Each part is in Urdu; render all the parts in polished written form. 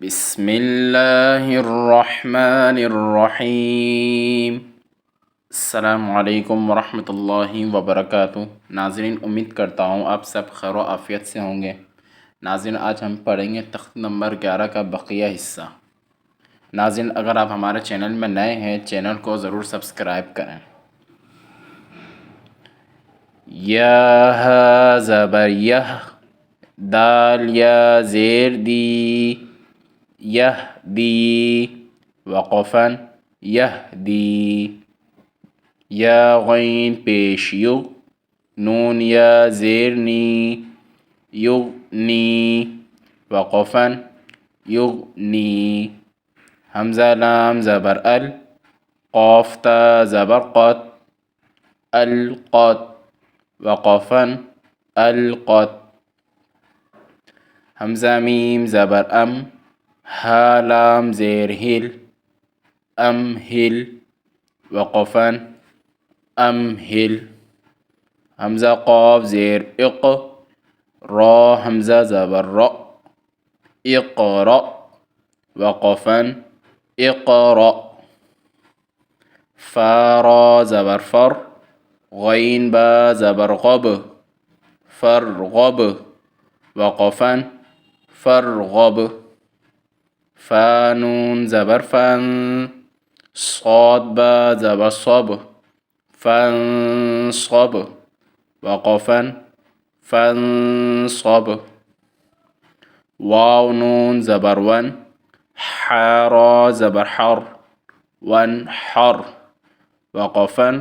بسم اللہ الرحمن الرحیم۔ السلام علیکم ورحمۃ اللہ وبرکاتہ۔ ناظرین، امید کرتا ہوں آپ سب خیر و عافیت سے ہوں گے۔ ناظرین، آج ہم پڑھیں گے تخت نمبر 11 کا بقیہ حصہ۔ ناظرین، اگر آپ ہمارے چینل میں نئے ہیں، چینل کو ضرور سبسکرائب کریں۔ یا ہا زبر یہ، دال یا زیر دی، یہدی، وقفاً یہدی، یا غین پیش یو، نون یا زیر نی، یغنی، وقفاً یغنی، حمزہ لام زبر ال، قاف تا زبر قط، القط، وقفاً القط، حمزہ میم زبر ام، ہا لام زیر ہل، امہل، وقفاً امہل، حمزہ قاف زیر اق، را حمزہ زبر را، اقرأ، وقفاً اقرأ، فا را زبر فر، غین با زبر غب، فرغب، وقفاً فرغب، فا نون زبر فن، صاد با زبر صب، فانصب، وقفاً فانصب، واو نون زبر ون، حا را زبر حر، وانحر، وقفاً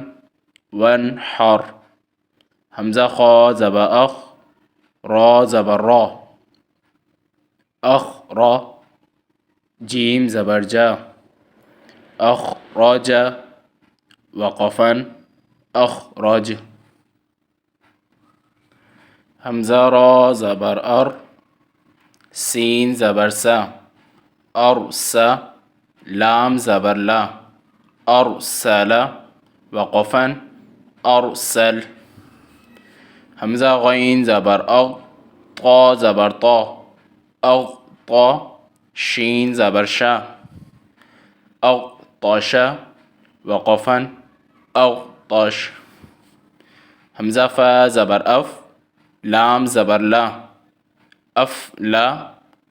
وانحر، حمزہ خا زبر اخ، را زبر را، اخرا، جیم زبر جا، اخرج، وقفاً اخرج، حمزہ را زبر ار، سین زبر سا، ارسا، لام زبر لا، ارسل، وقفاً ارسل، حمزہ غین زبر اغ، طا زبر طا، اغطا، شین زبر شا، اغطش، وقفاً اغطش، حمزہ فا زبر اف، لام زبر لا، افلا،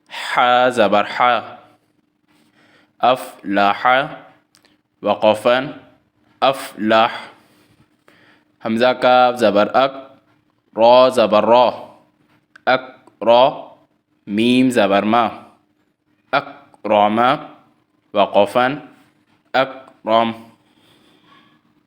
حا زبر حا، افلح، وقفاً افلح، حمزہ کاف زبر اک، را زبر را، اکرا، میم زبر ما، اکرم، وقفاً اکرم،